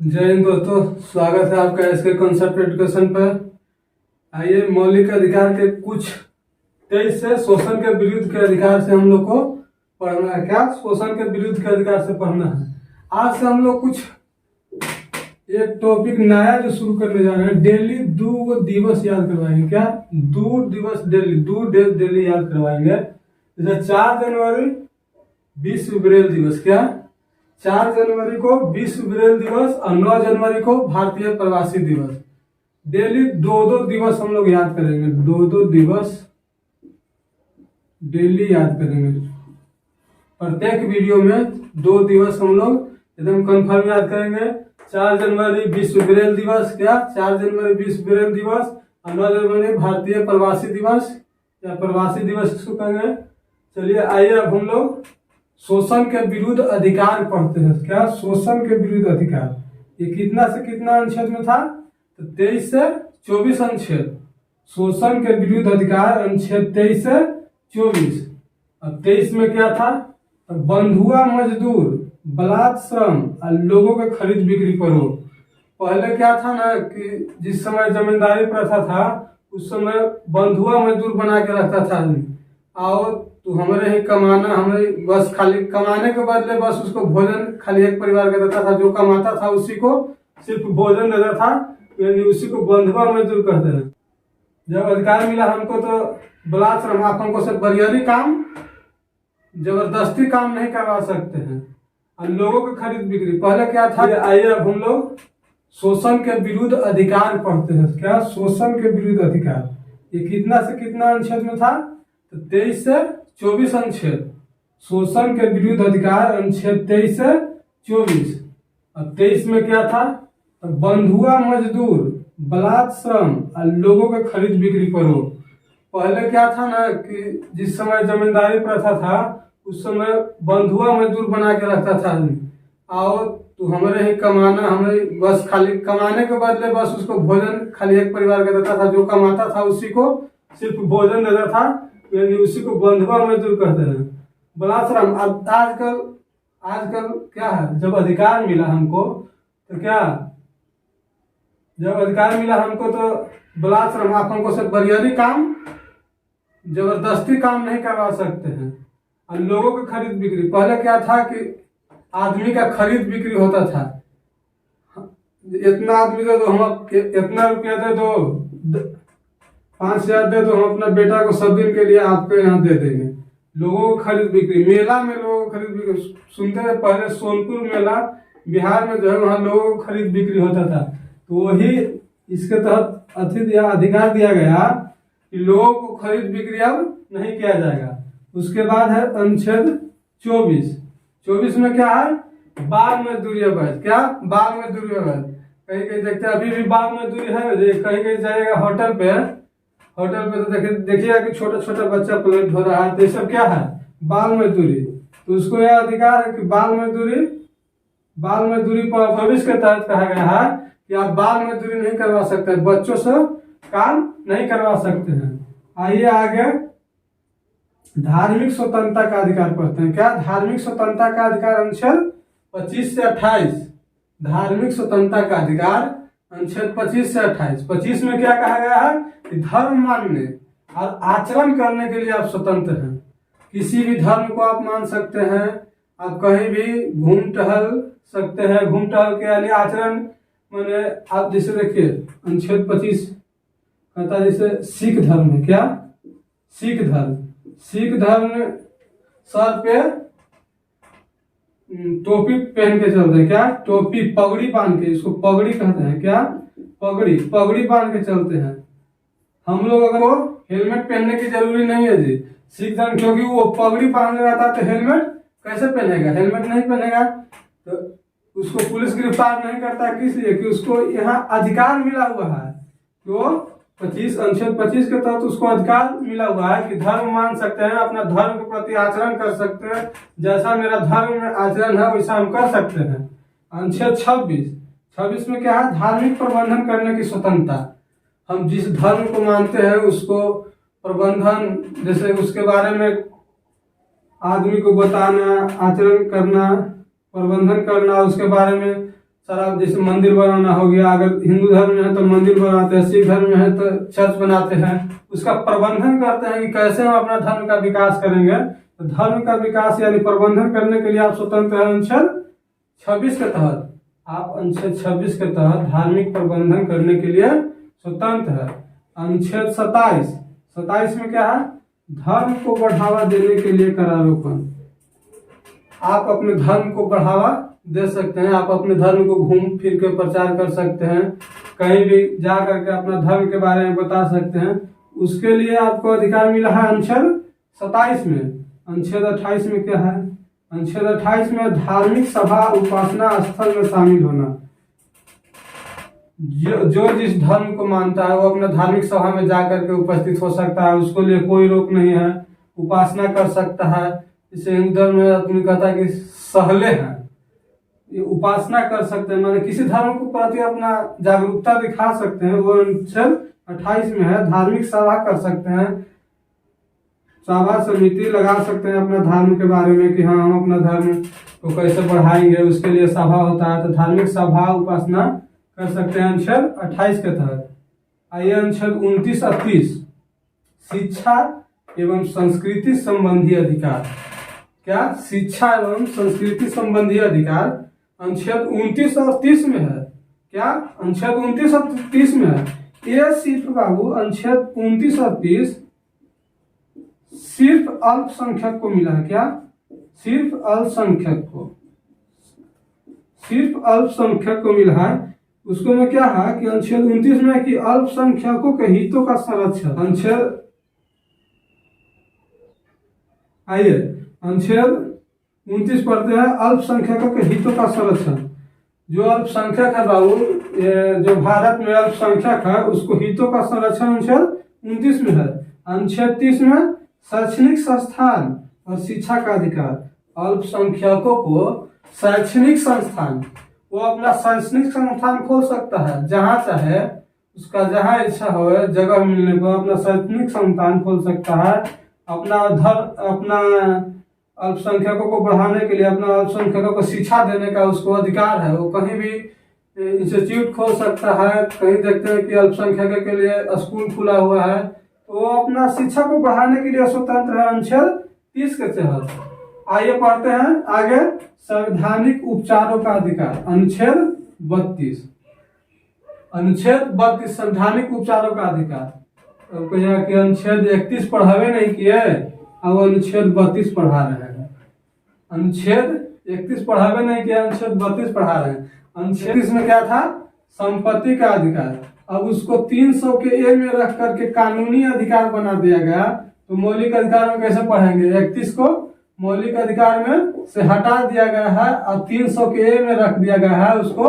जय हिंद दोस्तों, स्वागत है आपका एसके कॉन्सेप्ट एजुकेशन पर। आइए, मौलिक अधिकार के कुछ 23 से शोषण के विरुद्ध के अधिकार से हम लोग को पढ़ना है। क्या शोषण के विरुद्ध के अधिकार से पढ़ना है। आज से हम लोग कुछ एक टॉपिक नया जो शुरू करने जा रहे हैं। डेली दो दिवस याद करवाएंगे। क्या दो दिवस डेली याद करवाएंगे। जैसे 4 जनवरी विश्व ब्रेल दिवस। क्या 4 जनवरी को विश्व ब्रेल दिवस और 9 जनवरी को भारतीय प्रवासी दिवस। डेली दो दिवस हम लोग याद करेंगे। दो दिवस डेली याद करेंगे। प्रत्येक वीडियो में 2 दिवस हम लोग एकदम कंफर्म याद करेंगे। 4 जनवरी विश्व ब्रेल दिवस। क्या 4 जनवरी विश्व ब्रेल दिवस और 9 जनवरी भारतीय प्रवासी दिवस या प्रवासी दिवस इसको कहेंगे। चलिए आइए, अब हम लोग शोषण के विरुद्ध अधिकार पढ़ते हैं। क्या शोषण के विरुद्ध अधिकार, ये कितना से कितना अनुच्छेद में था? तो 23 से 24 अनुच्छेद। शोषण के विरुद्ध अधिकार अनुच्छेद 23 से 24। अब 23 में क्या था? तो बंधुआ मजदूर, बलात् श्रम और लोगों के खरीद बिक्री पर रोक। पहले क्या था ना कि जिस समय जमींदारी प्रथा था उस समय बंधुआ मजदूर बना के रखता था आदमी। आओ तो हमारे ही कमाना, हमें बस खाली कमाने के बदले बस उसको भोजन खाली एक परिवार का देता था। जो कमाता था उसी को सिर्फ भोजन देता था, यानी उसी को बंधुआ मजदूर कहते हैं। जब अधिकार मिला हमको तो बलात् श्रम, आप हमको से बरियारी काम, जबरदस्ती काम नहीं करवा सकते हैं। और लोगों की खरीद बिक्री पहले क्या था। आइए, अब हम लोग शोषण के विरुद्ध अधिकार पढ़ते हैं। क्या शोषण के विरुद्ध अधिकार, ये कितना से कितना अनुच्छेद में था? तो 23 से 24 अनुच्छेद। शोषण के विरुद्ध अधिकार अनुच्छेद 23 से 24। अब 23 में क्या था? तो बंधुआ मजदूर, बलात् श्रम और लोगों के खरीद बिक्री पर रोक। पहले क्या था ना कि जिस समय जमींदारी प्रथा था उस समय बंधुआ मजदूर बना के रखता था आदमी। आओ तो हमारे ही कमाना, हमें बस खाली कमाने के बदले बस उसको भोजन खाली एक परिवार का देता था। जो कमाता था उसी को सिर्फ भोजन देता था, यानी उसी को बंधुआ मजदूर कहते हैं। बलात् श्रम। अब आजकल क्या है, जब अधिकार मिला हमको तो क्या, जब अधिकार मिला हमको तो बलात् श्रम, आप हमको से बरियारी काम, जबरदस्ती काम नहीं करवा सकते हैं। और लोगों की खरीद बिक्री पहले क्या था कि आदमी का खरीद बिक्री होता था। इतना आदमी दे दो, हम इतना रुपया दे दो, 5,000 दे दो, हम अपना बेटा को सब दिन के लिए आपके यहाँ दे देंगे। लोगों को खरीद बिक्री, मेला में लोगों को खरीद बिक्री सुनते थे पहले। सोनपुर मेला बिहार में जो है वहाँ लोगों को खरीद बिक्री होता था। तो वही इसके तहत अधिकार दिया गया कि लोगों को खरीद बिक्री अब नहीं किया जाएगा। उसके बाद है अनुच्छेद 24 में क्या है? बाल मजदूरी अवैध। क्या बाल मजदूरी अवैध। कहीं कहीं देखते हैं अभी भी बाल मजदूरी है। कहीं कहीं जाएगा होटल पे तो देखिएगा कि छोटा छोटा बच्चा प्लेट धो रहा है। तो ये सब क्या है? बाल मजदूरी। तो उसको यह अधिकार है कि बाल मजदूरी पर 24 के तहत कहा गया है कि आप बाल मजदूरी नहीं करवा सकते, बच्चों से काम नहीं करवा सकते हैं। आइए आगे, धार्मिक स्वतंत्रता का अधिकार पढ़ते हैं। क्या धार्मिक स्वतंत्रता का अधिकार अनुच्छेद 25 से 28। धार्मिक स्वतंत्रता का अधिकार अनुच्छेद 25 से 28। 25 में क्या कहा गया है कि धर्म मानने और आचरण करने के लिए आप स्वतंत्र हैं। किसी भी धर्म को आप मान सकते हैं, आप कहीं भी घूम टहल सकते हैं। घूम टहल के लिए आचरण माने आप जैसे देखिए अनुच्छेद 25 कहता है जैसे सिख धर्म है। क्या सिख धर्म सर पे टोपी पहन के चलते हैं। क्या टोपी, पगड़ी बांध के, इसको पगड़ी कहते हैं। क्या पगड़ी बांध के चलते हैं। हम लोग अगर वो हेलमेट पहनने की जरूरी नहीं है जी सिख धर्म, क्योंकि वो पगड़ी बांधे रहता है। तो हेलमेट कैसे पहनेगा? हेलमेट नहीं पहनेगा तो उसको पुलिस गिरफ्तार नहीं करता। किस लिए? कि उसको यहाँ अधिकार मिला हुआ है। तो अनुच्छेद 25 के तहत उसको अधिकार मिला हुआ है कि धर्म मान सकते हैं, अपना धर्म के प्रति आचरण कर सकते हैं। जैसा मेरा धर्म में आचरण है वैसा हम कर सकते हैं। अनुच्छेद 26 में क्या है? धार्मिक प्रबंधन करने की स्वतंत्रता। हम जिस धर्म को मानते हैं उसको प्रबंधन, जैसे उसके बारे में आदमी को बताना, आचरण करना, प्रबंधन करना, उसके बारे में सारा, जैसे मंदिर बनाना हो गया, अगर हिंदू धर्म में है तो मंदिर बनाते हैं, सिख धर्म में है तो चर्च बनाते हैं, उसका प्रबंधन करते हैं कि कैसे हम अपना धर्म का विकास करेंगे। तो धर्म का विकास यानी प्रबंधन करने के लिए आप स्वतंत्र हैं अनुच्छेद 26 के तहत। आप अनुच्छेद 26 के तहत धार्मिक प्रबंधन करने के लिए स्वतंत्र है। अनुच्छेद 27 में क्या है? धर्म को बढ़ावा देने के लिए करारोपण। आप अपने धर्म को बढ़ावा दे सकते हैं, आप अपने धर्म को घूम फिर के प्रचार कर सकते हैं, कहीं भी जा करके अपना धर्म के बारे में बता सकते हैं। उसके लिए आपको अधिकार मिला है अनुच्छेद 27 में। अनुच्छेद 28 में क्या है? अनुच्छेद 28 में धार्मिक सभा उपासना स्थल में शामिल होना। जो जिस धर्म को मानता है वो अपना धार्मिक सभा में जाकर के उपस्थित हो सकता है, उसको लिए कोई रोक नहीं है, उपासना कर सकता है। जैसे हिंदू धर्म में आदमी कहता है कि सहले हैं, ये उपासना कर सकते हैं, माने किसी धर्म के प्रति अपना जागरूकता दिखा सकते हैं, वो अनुच्छेद 28 में है। धार्मिक सभा कर सकते हैं, सभा समिति लगा सकते हैं अपना धर्म के बारे में कि हाँ हम अपना धर्म को कैसे बढ़ाएंगे, उसके लिए सभा होता है। तो धार्मिक सभा उपासना कर सकते हैं अनुच्छेद 28 के तहत। आइए अनुच्छेद 29 और 30, शिक्षा एवं संस्कृति संबंधी अधिकार। क्या? शिक्षा एवं संस्कृति संबंधी अधिकार अनुच्छेद 29 और 30 में है। क्या? अनुच्छेद 29 और 30 में है। ये सिर्फ बाबू अनुच्छेद 29 और 30 सिर्फ अल्पसंख्यक को मिला है। क्या? सिर्फ अल्पसंख्यक को मिला है। उसको में क्या है कि अनुच्छेद 29 में कि अल्पसंख्यकों के हितों का संरक्षण। अनुच्छेद आइए अनुच्छेद 29 पढ़ते हैं, अल्पसंख्यकों के हितों का संरक्षण। जो अल्पसंख्यक है बाबू, जो भारत में अल्पसंख्यक है, उसको हितों का संरक्षण अनुच्छेद 29 में है। अनुच्छेद 30 में शैक्षणिक संस्थान और शिक्षा का अधिकार। अल्पसंख्यकों को शैक्षणिक संस्थान, वो अपना शैक्षणिक संस्थान खोल सकता है जहां चाहे, उसका जहां इच्छा हो, जगह मिलने पर अपना शैक्षणिक संस्थान खोल सकता है। अपना अल्पसंख्यकों को बढ़ाने के लिए, अपना अल्पसंख्यकों को शिक्षा देने का उसको अधिकार है। वो कहीं भी इंस्टीट्यूट खोल सकता है। कहीं देखते हैं कि अल्पसंख्यकों के लिए स्कूल खुला हुआ है, तो वो अपना शिक्षा को बढ़ाने के लिए स्वतंत्र है अनुच्छेद 30 के तहत। आइए पढ़ते हैं आगे, संवैधानिक उपचारों का अधिकार। अनुच्छेद 32 संवैधानिक उपचारों का अधिकार। तो यहाँ के अनुच्छेद 31 पढ़ावे नहीं किए, अब अनुच्छेद 32 पढ़ा रहे हैं। अनुच्छेद 31 पढ़ावे नहीं किया, अनुच्छेद 32 पढ़ा रहे हैं। अनुच्छेद 30 में क्या था? संपत्ति का अधिकार। अब उसको 300 के ए में रख करके कानूनी अधिकार बना दिया गया। तो मौलिक अधिकार में कैसे पढ़ेंगे? 31 को मौलिक अधिकार में से हटा दिया गया है और 300 के ए में रख दिया गया है, उसको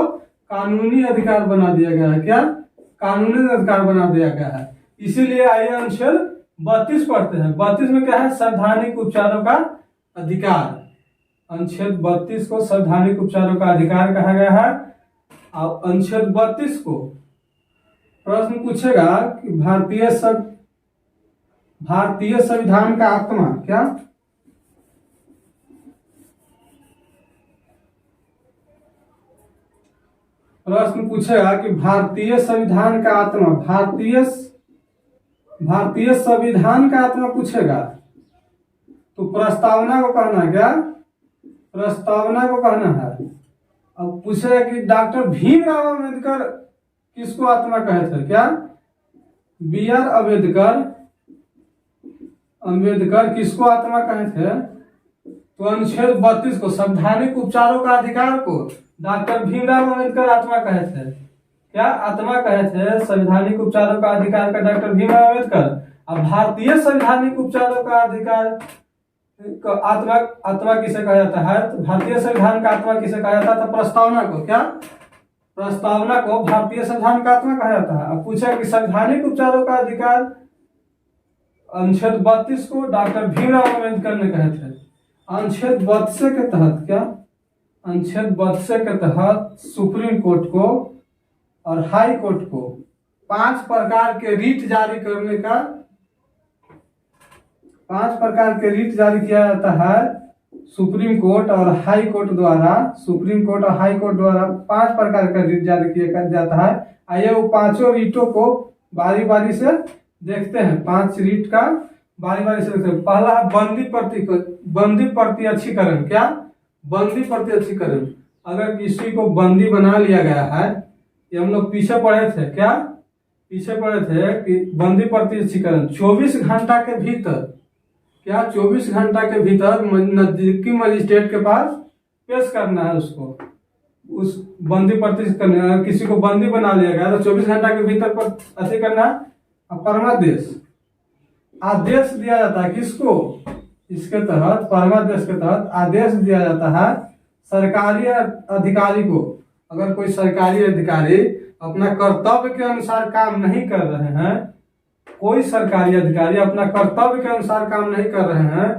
कानूनी अधिकार बना दिया गया है। क्या? कानूनी अधिकार बना दिया गया है। इसीलिए आइए अनुच्छेद 32 पढ़ते हैं। 32 में क्या है? संवैधानिक उपचारों का अधिकार। अनुच्छेद 32 को संवैधानिक उपचारों का अधिकार कहा गया है। अब अनुच्छेद 32 को प्रश्न पूछेगा कि भारतीय संविधान का आत्मा। क्या? प्रश्न पूछेगा कि भारतीय संविधान का आत्मा, भारतीय संविधान का आत्मा पूछेगा तो प्रस्तावना को कहना। क्या? प्रस्तावना को कहना है। अब पूछेगा कि डॉक्टर भीमराव अम्बेडकर किसको आत्मा कहे थे? क्या? बी आर अम्बेडकर किसको आत्मा कहे थे? तो अनुच्छेद 32 को संवैधानिक उपचारों का अधिकार को डॉक्टर भीमराव अम्बेडकर आत्मा कहे थे। क्या? आत्मा कहे थे। संवैधानिक उपचारों का अधिकार का डॉक्टर भीमराव अम्बेडकर। अब भारतीय संवैधानिक उपचारों का अधिकार आत्मा किसे कहा जाता है? तो भारतीय संविधान का आत्मा किसे कहा जाता है? तो प्रस्तावना को। क्या? प्रस्तावना को भारतीय संविधान का आत्मा कहा जाता है। अब पूछा कि संवैधानिक उपचारों का अधिकार अनुच्छेद 32 को डॉक्टर भीमराव अम्बेडकर ने कहे थे। अनुच्छेद 32 के तहत क्या? अनुच्छेद 32 के तहत सुप्रीम कोर्ट को और हाई कोर्ट को 5 प्रकार के रीट जारी किया जाता है। सुप्रीम कोर्ट और हाई कोर्ट द्वारा 5 प्रकार का रिट जारी किया जाता है। आइए वो पांचों रिटों को बारी बारी से देखते हैं। 5 रिट का बारी बारी से देखते हैं। पहला है बंदी प्रत्यक्षीकरण। क्या? बंदी प्रत्यक्षीकरण। अगर किसी को बंदी बना लिया गया है, ये हम लोग पीछे पढ़े थे। क्या पीछे पढ़े थे कि बंदी प्रत्यक्षीकरण 24 घंटा के भीतर, क्या 24 घंटा के भीतर नजदीकी मजिस्ट्रेट के पास पेश करना है उसको। उस बंदी प्रत्यक्षीकरण, किसी को बंदी बना लिया गया तो 24 घंटा के भीतर पर अति करना परमादेश आदेश दिया जाता है। किसको? इसके तहत, परमादेश के तहत आदेश दिया जाता है सरकारी अधिकारी को। अगर कोई सरकारी अधिकारी अपना कर्तव्य के अनुसार काम नहीं कर रहे हैं, कोई सरकारी अधिकारी अपना कर्तव्य के अनुसार काम नहीं कर रहे हैं,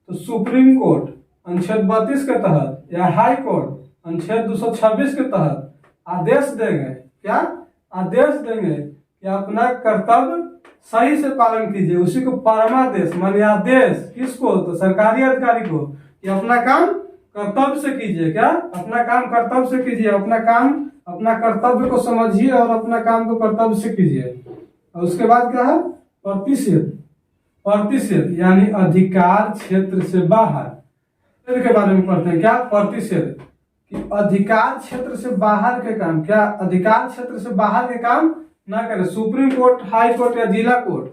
तो सुप्रीम कोर्ट अनुच्छेद 32 के तहत या हाई कोर्ट अनुच्छेद 226 के तहत आदेश देंगे। क्या आदेश देंगे कि अपना कर्तव्य सही से पालन कीजिए। उसी को परमादेश माने आदेश। किसको? तो सरकारी अधिकारी को, कि अपना काम कर्तव्य से कीजिए। क्या? अपना काम कर्तव्य से कीजिए। अपना कर्तव्य को समझिए और अपना काम को कर्तव्य से कीजिए। और उसके बाद क्या है? प्रतिषेध यानी अधिकार क्षेत्र से बाहर के बारे में पढ़ते हैं। क्या? प्रतिषेध कि अधिकार क्षेत्र से बाहर के काम, क्या अधिकार क्षेत्र से बाहर के काम ना करें। सुप्रीम कोर्ट, हाई कोर्ट या जिला कोर्ट,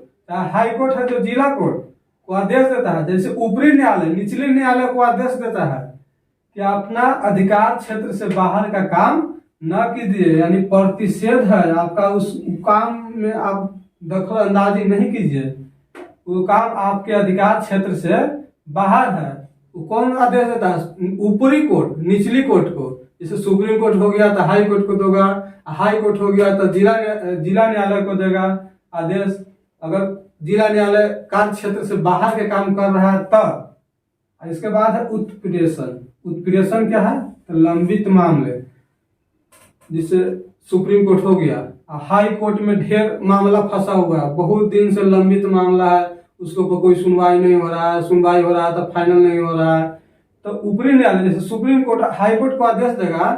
हाई कोर्ट है जो जिला कोर्ट को आदेश देता है, जैसे ऊपरी न्यायालय निचले न्यायालय को आदेश देता है कि अपना अधिकार क्षेत्र से बाहर का काम न कीजिए। यानी प्रतिषेध है आपका, उस काम में आप दखल अंदाजी नहीं कीजिए। वो काम आपके अधिकार क्षेत्र से बाहर है। वो कौन आदेश देता है? ऊपरी कोर्ट निचली कोर्ट को। जैसे सुप्रीम कोर्ट हो गया तो हाई कोर्ट को देगा, हाई कोर्ट हो गया तो जिला न्यायालय को देगा आदेश। अगर जिला न्यायालय कार्य क्षेत्र से बाहर के काम कर रहा है तब। इसके बाद है उत्प्रेषण। उत्प्रेषण क्या है? तो लंबित मामले, जिससे सुप्रीम कोर्ट हो गया, हाई कोर्ट में ढेर मामला फंसा हुआ है, बहुत दिन से लंबित मामला है, उसको कोई सुनवाई नहीं हो रहा है, सुनवाई हो रहा है तो फाइनल नहीं हो रहा है, तो ऊपरी न्यायालय जैसे सुप्रीम कोर्ट, हाई कोर्ट को आदेश देगा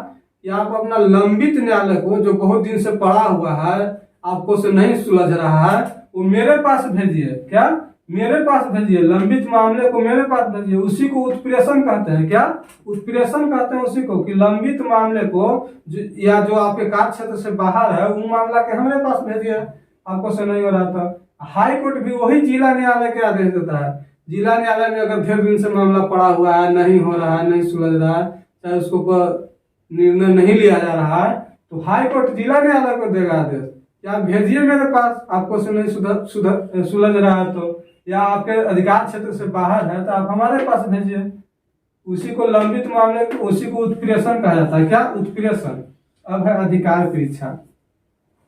कि आप अपना लंबित न्यायालय को, जो बहुत दिन से पड़ा हुआ है, आपको से नहीं सुलझ रहा है, वो मेरे पास भेजिए। क्या? मेरे पास भेजिए। लंबित मामले को मेरे पास भेजिए। उसी को उत्प्रेषण कहते हैं। क्या? उत्प्रेषण कहते हैं उसी को, कि लंबित मामले को या जो आपके कार्य क्षेत्र से बाहर है, वो मामला के हमारे पास भेजिए, आपको से नहीं हो रहा था। हाई कोर्ट भी वही जिला न्यायालय के आदेश देता है। जिला न्यायालय में अगर ढेर दिन से मामला पड़ा हुआ है, नहीं हो रहा है, नहीं सुलझ रहा है, चाहे उसको पर निर्णय नहीं लिया जा रहा है, तो हाई कोर्ट जिला न्यायालय को देगा आदेश कि आप भेजिए मेरे पास, आपको से नहीं सुलझ रहा है तो, या आपके अधिकार क्षेत्र से बाहर है तो आप हमारे पास भेजिए। उसी को लंबित मामले को, उसी को उत्प्रेषण कहा जाता है। क्या? उत्प्रेषण। अब है अधिकार परीक्षा।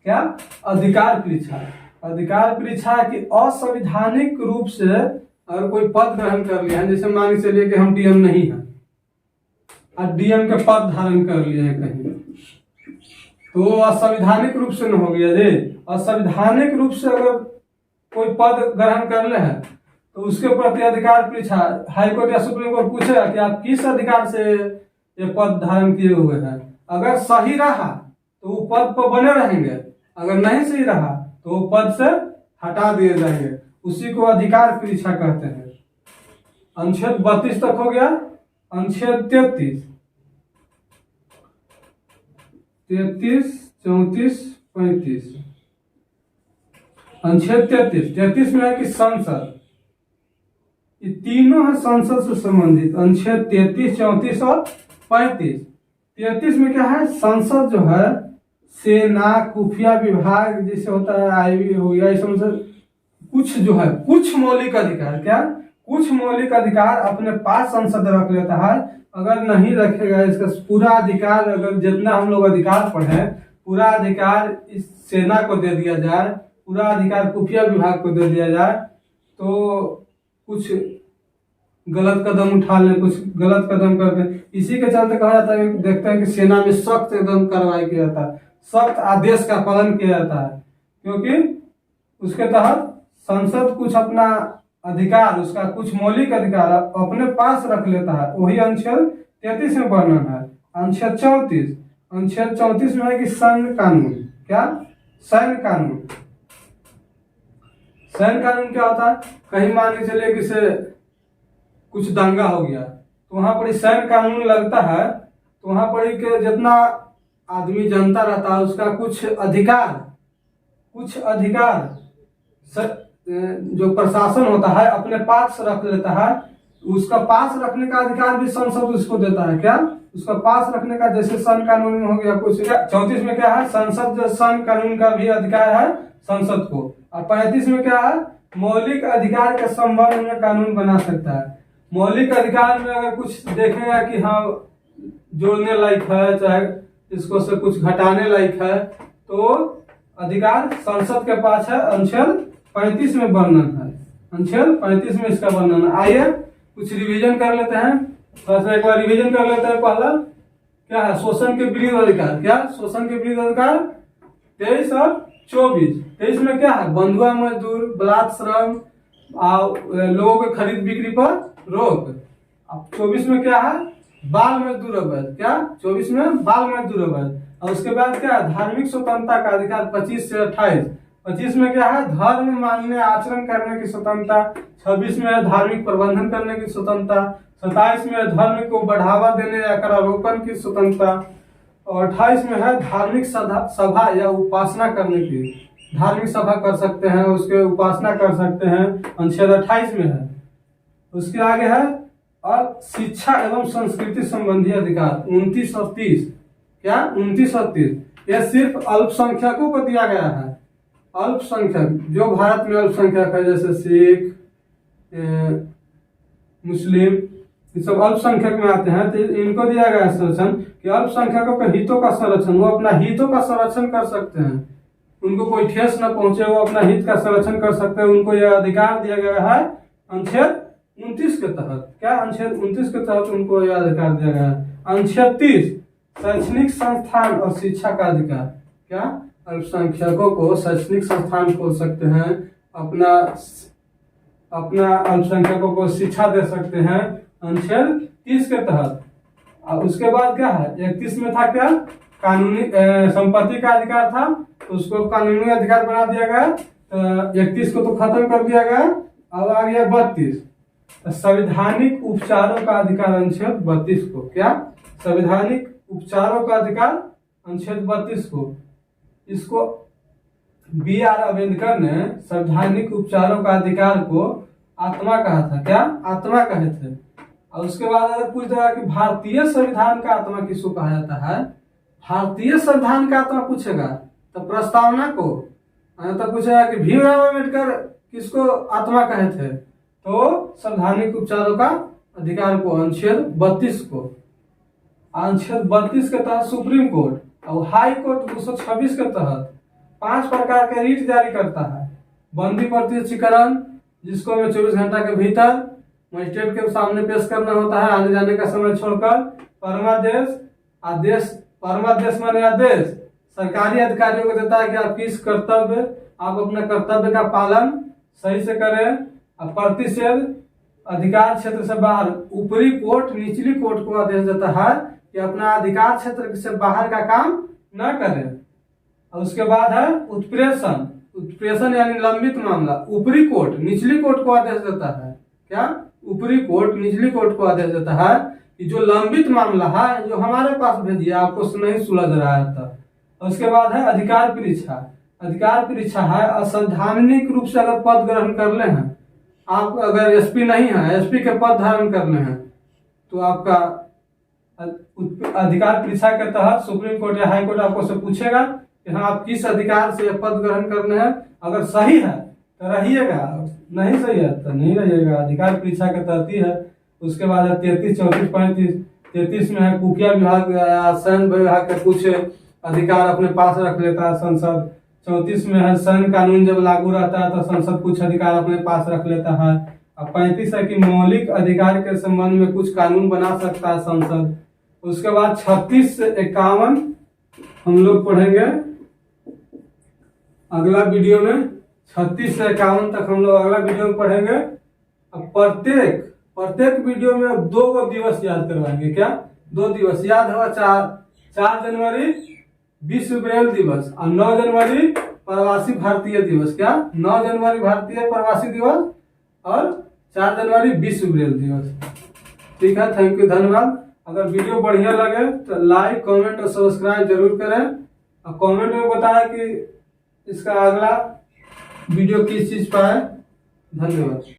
क्या? अधिकार परीक्षा। अधिकार परीक्षा की असंवैधानिक रूप से अगर कोई पद ग्रहण कर लिया है, जैसे मान के चलिए कि हम डीएम नहीं है और डीएम के पद धारण कर लिए हैं कहीं, तो असंवैधानिक रूप से न हो गया जी। असंवैधानिक रूप से अगर कोई पद ग्रहण कर ले है तो उसके प्रति अधिकार परीक्षा, हाईकोर्ट या सुप्रीम कोर्ट पूछेगा कि आप किस अधिकार से ये पद धारण किए हुए हैं। अगर सही रहा तो वो पद पर बने रहेंगे, अगर नहीं सही रहा तो वो पद से हटा दिए जाएंगे। उसी को अधिकार परीक्षा कहते हैं। अनुच्छेद 32 तक हो गया। अनुच्छेद 33, 34, 35। अनुच्छेद 33 में है कि संसद, ये तीनों है संसद से संबंधित। अनुच्छेद 33, 34 और 35। 33 में क्या है? संसद जो है सेना, खुफिया विभाग जैसे होता है, आईबी हो गया, इस कुछ जो है, कुछ मौलिक अधिकार, क्या कुछ मौलिक अधिकार अपने पास संसद रख लेता है। अगर नहीं रखेगा इसका पूरा अधिकार, अगर जितना हम लोग अधिकार पढ़े, पूरा अधिकार इस सेना को दे दिया जाए, पूरा अधिकार खुफिया विभाग को दे दिया जाए, तो कुछ गलत कदम उठा लें, कुछ गलत कदम कर दें। इसी के चलते कहा जाता है, देखते हैं कि सेना में सख्त एकदम कार्रवाई किया जाता है, सख्त आदेश का पालन किया जाता है, क्योंकि उसके तहत संसद कुछ अपना अधिकार, उसका कुछ मौलिक अधिकार अपने पास रख लेता है, वही अनुच्छेद 33 में वर्णन है। अनुच्छेद 34, अनुच्छेद 34 में है कि सैन्य कानून, क्या सैन्य कानून, सैन्य कानून क्या होता है? कहीं मान के चलिए कि से कुछ दंगा हो गया तो वहां पर सैन्य कानून लगता है, तो वहां पर जितना आदमी जनता रहता है उसका कुछ अधिकार जो प्रशासन होता है अपने पास रख लेता है। उसका पास रखने का अधिकार भी संसद उसको देता है, क्या उसका पास रखने का, जैसे सैन्य कानून में हो गया कुछ। 34 में क्या है? संसद सैन्य कानून का भी अधिकार है संसद को। और 35 में क्या है? मौलिक अधिकार के संबंध में कानून बना सकता है। मौलिक अधिकार में अगर कुछ देखेगा कि हाँ जोड़ने लायक है, चाहे इसको से कुछ घटाने लायक है, तो अधिकार संसद के पास है। अनुच्छेद 35 में वर्णन है, अनुच्छेद 35 में इसका वर्णन है। आइए कुछ रिवीजन कर लेते हैं, थोड़ा सा एक बार रिवीजन कर लेते हैं। पहला क्या है? शोषण के विरुद्ध अधिकार। क्या शोषण के विरुद्ध अधिकार? 23 और 24। 23 में क्या है? बंधुआ मजदूर, बलात् श्रम, लोगों के खरीद बिक्री पर रोक। अब 24 में क्या है? बाल मजदूर अवैध। क्या 24 में? बाल मजदूर अवैध। और उसके बाद क्या है? धार्मिक स्वतंत्रता का अधिकार 25 से 28। 25 में क्या है? धर्म मानने आचरण करने की स्वतंत्रता। 26 में है धार्मिक प्रबंधन करने की स्वतंत्रता। 27 में है धर्म को बढ़ावा देने या करारोपण की स्वतंत्रता। और 28 में है धार्मिक सभा या उपासना करने की, धार्मिक सभा कर सकते हैं, उसके उपासना कर सकते हैं, अनुच्छेद 28 में है। उसके आगे है और शिक्षा एवं संस्कृति संबंधी अधिकार 29 और 30। क्या 29 और 30? यह सिर्फ अल्पसंख्यकों को दिया गया है। अल्पसंख्यक जो भारत में अल्पसंख्यक है, जैसे सिख, मुस्लिम, ये सब अल्पसंख्यक में आते हैं, तो इनको दिया गया है संरक्षण कि अल्पसंख्यकों के हितों का संरक्षण, वो अपना हितों का संरक्षण कर सकते हैं, उनको कोई ठेस न पहुंचे, वो अपना हित का संरक्षण कर सकते हैं, उनको यह अधिकार दिया गया है अनुच्छेद 29 के तहत। क्या अनुच्छेद 29 के तहत उनको यह अधिकार दिया गया है। अनुच्छेद 30 शैक्षणिक संस्थान और शिक्षा का अधिकार। क्या अल्पसंख्यकों को शैक्षणिक संस्थान खोल सकते हैं, अपना अल्पसंख्यकों को शिक्षा दे सकते हैं, अनुच्छेद 30 के तहत। और उसके बाद क्या है? 31 में था क्या? कानूनी संपत्ति का अधिकार था, तो उसको कानूनी अधिकार बना दिया गया। 31 को तो खत्म कर दिया गया। अब आ गया 32 संवैधानिक उपचारों का अधिकार, अनुच्छेद 32 को। क्या संवैधानिक उपचारों का अधिकार, अनुच्छेद 32 को। इसको B.R. अम्बेडकर ने संवैधानिक उपचारों का अधिकार को आत्मा कहा था। क्या आत्मा कहे थे। और उसके बाद अगर पूछ देगा कि भारतीय संविधान का आत्मा किसको कहा जाता है, भारतीय संविधान का आत्मा पूछेगा तो प्रस्तावना को, तो पूछेगा कि भीमराव अम्बेडकर किसको आत्मा कहे थे, तो संवैधानिक उपचारों का अधिकार को, अनुच्छेद 32 को। अनुच्छेद 32 के तहत सुप्रीम कोर्ट और हाई कोर्ट 226 के तहत 5 प्रकार के रीट जारी करता है। बंदी प्रत्यक्षीकरण, जिसको हमें 24 घंटा के भीतर मजिस्ट्रेट के सामने पेश करना होता है, आने जाने का समय छोड़कर। परमादेश, आदेश, परमादेश माने आदेश, सरकारी अधिकारियों को देता है कि आप किस कर्तव्य, आप अपने कर्तव्य का पालन सही से करें। और प्रतिषेध, अधिकार क्षेत्र से बाहर, ऊपरी कोर्ट निचली कोर्ट को आदेश देता है कि अपना अधिकार क्षेत्र से बाहर का काम न करें। और उसके बाद है उत्प्रेषण, उत्प्रेषण यानी लंबित मामला, ऊपरी कोर्ट निचली कोर्ट को आदेश देता है। क्या ऊपरी कोर्ट निचली कोर्ट को आदेश देता है कि जो लंबित मामला है, जो हमारे पास भेजिए, आपको नहीं सुलझ रहा है था। और उसके बाद है अधिकार परीक्षा। अधिकार परीक्षा है असंवैधानिक रूप से अगर पद ग्रहण कर ले हैं, आप अगर एसपी नहीं है, एसपी के पद धारण कर ले हैं, तो आपका अधिकार परीक्षा के तहत सुप्रीम कोर्ट या हाई कोर्ट आपको से पूछेगा कि हाँ आप किस अधिकार से पद ग्रहण करने हैं। अगर सही है तो रहिएगा, नहीं सही है तो नहीं रहिएगा। अधिकार परीक्षा के तहत ही है। उसके बाद है 33, 34, 35। 33 में है खुफिया विभाग या सैन्य विभाग के कुछ अधिकार अपने पास रख लेता है संसद। 34 में है सैन्य कानून जब लागू रहता है तो संसद कुछ अधिकार अपने पास रख लेता है। अब 35 है कि मौलिक अधिकार के संबंध में कुछ कानून बना सकता है संसद। उसके बाद 36 से 51 हम लोग पढ़ेंगे अगला वीडियो में। 36 से 51 तक हम लोग अगला वीडियो में पढ़ेंगे। अब प्रत्येक प्रत्येक वीडियो में अब 2 दिवस याद करवाएंगे। क्या 2 दिवस याद हुआ? 4 जनवरी विश्व ब्रेल दिवस और 9 जनवरी प्रवासी भारतीय दिवस। क्या 9 जनवरी भारतीय प्रवासी दिवस और 4 जनवरी विश्व ब्रेल दिवस। ठीक है, थैंक यू, धन्यवाद। अगर वीडियो बढ़िया लगे तो लाइक कमेंट और सब्सक्राइब जरूर करें और कमेंट में बताएं कि इसका अगला वीडियो किस चीज पर है। धन्यवाद।